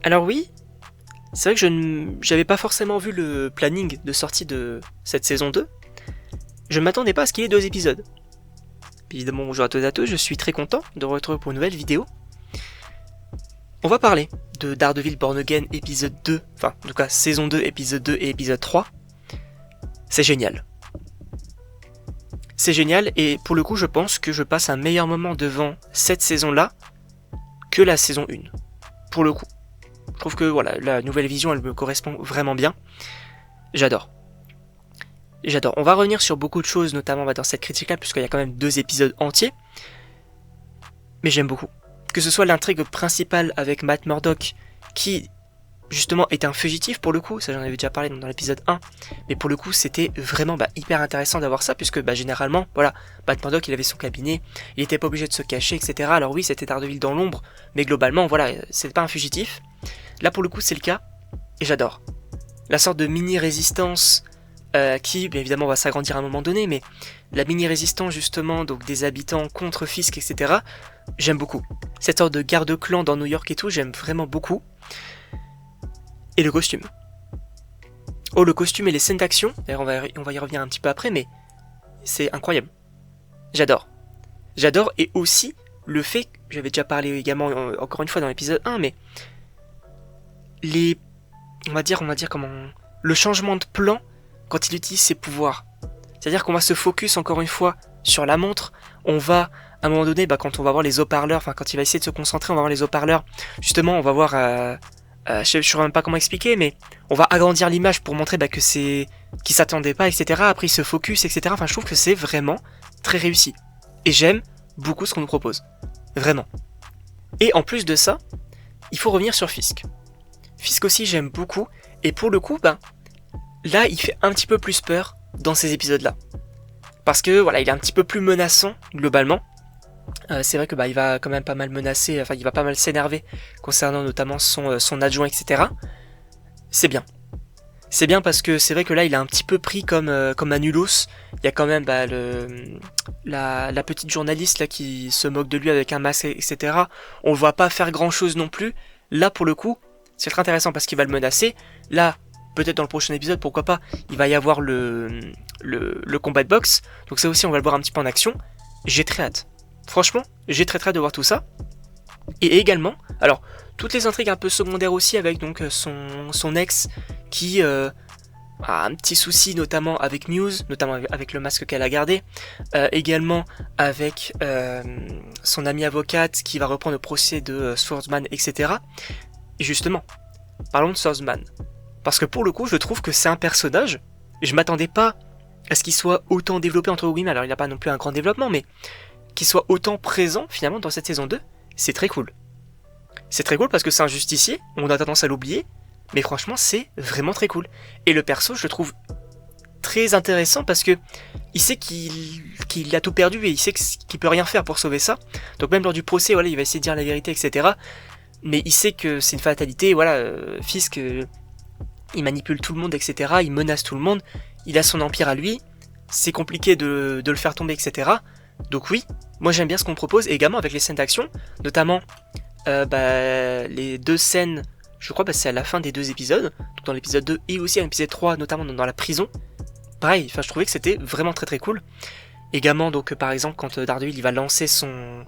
Alors oui, c'est vrai que j'avais pas forcément vu le planning de sortie de cette saison 2. Je ne m'attendais pas à ce qu'il y ait 2 épisodes. Puis évidemment, bonjour à tous et à tous, je suis très content de vous retrouver pour une nouvelle vidéo. On va parler de Daredevil Born Again épisode 2, enfin en tout cas saison 2, épisode 2 et épisode 3. C'est génial. C'est génial et pour le coup je pense que je passe un meilleur moment devant cette saison-là que la saison 1. Pour le coup. Je trouve que voilà, la nouvelle vision elle me correspond vraiment bien. J'adore. J'adore. On va revenir sur beaucoup de choses, notamment dans cette critique-là, puisqu'il y a quand même 2 épisodes entiers. Mais j'aime beaucoup. Que ce soit l'intrigue principale avec Matt Murdock, qui justement est un fugitif pour le coup, ça j'en avais déjà parlé dans l'épisode 1, mais pour le coup c'était vraiment hyper intéressant d'avoir ça, puisque généralement, voilà, Matt Murdock il avait son cabinet, il était pas obligé de se cacher, etc. Alors oui, c'était Daredevil dans l'ombre, mais globalement, voilà, c'était pas un fugitif. Là pour le coup c'est le cas, et j'adore. La sorte de mini-résistance qui, bien évidemment, va s'agrandir à un moment donné, mais la mini-résistance, justement, donc des habitants contre Fisk, etc., j'aime beaucoup. Cette sorte de garde-clan dans New York et tout, j'aime vraiment beaucoup. Et le costume. Oh, le costume et les scènes d'action, d'ailleurs, on va y revenir un petit peu après, mais c'est incroyable. J'adore. J'adore, et aussi, le fait, j'avais déjà parlé également, encore une fois, dans l'épisode 1, mais on va dire comment... Le changement de plan quand il utilise ses pouvoirs. C'est-à-dire qu'on va se focus encore une fois sur la montre, on va, à un moment donné, quand on va voir les haut-parleurs, enfin quand il va essayer de se concentrer, on va voir les haut-parleurs, justement on va voir, je ne sais même pas comment expliquer, mais on va agrandir l'image pour montrer que c'est, qu'il s'attendait pas, etc. Après il se focus, etc. Enfin je trouve que c'est vraiment très réussi. Et j'aime beaucoup ce qu'on nous propose. Vraiment. Et en plus de ça, il faut revenir sur Fisk. Fisk aussi j'aime beaucoup, et pour le coup, là, il fait un petit peu plus peur dans ces épisodes-là. Parce que, voilà, il est un petit peu plus menaçant, globalement. C'est vrai que, il va quand même pas mal menacer, enfin, il va pas mal s'énerver concernant notamment son adjoint, etc. C'est bien. C'est bien parce que c'est vrai que là, il est un petit peu pris comme Anulos. Il y a quand même, la petite journaliste, là, qui se moque de lui avec un masque, etc. On le voit pas faire grand-chose non plus. Là, pour le coup, c'est très intéressant parce qu'il va le menacer. Là, peut-être dans le prochain épisode, pourquoi pas, il va y avoir le combat de boxe. Donc ça aussi, on va le voir un petit peu en action. J'ai très hâte. Franchement, j'ai très hâte de voir tout ça. Et également, alors, toutes les intrigues un peu secondaires aussi, avec donc son ex qui a un petit souci, notamment avec Muse, notamment avec le masque qu'elle a gardé. Également avec son amie avocate qui va reprendre le procès de Swordsman, etc. Et justement, parlons de Swordsman. Parce que pour le coup, je trouve que c'est un personnage, je m'attendais pas à ce qu'il soit autant développé entre guillemets, alors il n'a pas non plus un grand développement, mais qu'il soit autant présent finalement dans cette saison 2, c'est très cool. C'est très cool parce que c'est un justicier, on a tendance à l'oublier, mais franchement c'est vraiment très cool. Et le perso, je le trouve très intéressant parce que il sait qu'il a tout perdu et il sait qu'il peut rien faire pour sauver ça. Donc même lors du procès, voilà, il va essayer de dire la vérité, etc. Mais il sait que c'est une fatalité, voilà, Fisk... il manipule tout le monde, etc. Il menace tout le monde. Il a son empire à lui. C'est compliqué de le faire tomber, etc. Donc oui, moi j'aime bien ce qu'on propose. Et également avec les scènes d'action, notamment les 2 scènes, je crois c'est à la fin des 2 épisodes, donc dans l'épisode 2 et aussi à l'épisode 3, notamment dans la prison. Pareil, je trouvais que c'était vraiment très cool. Également, donc par exemple, quand Daredevil il va lancer son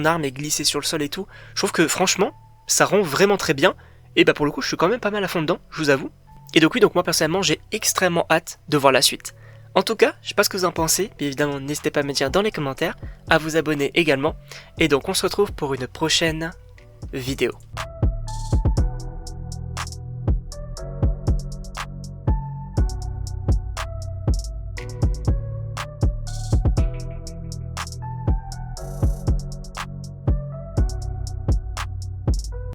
arme et glisser sur le sol et tout, je trouve que franchement, ça rend vraiment très bien. Et pour le coup, je suis quand même pas mal à fond dedans, je vous avoue. Et donc oui, moi personnellement, j'ai extrêmement hâte de voir la suite. En tout cas, je sais pas ce que vous en pensez, mais évidemment, n'hésitez pas à me dire dans les commentaires, à vous abonner également. Et donc on se retrouve pour une prochaine vidéo.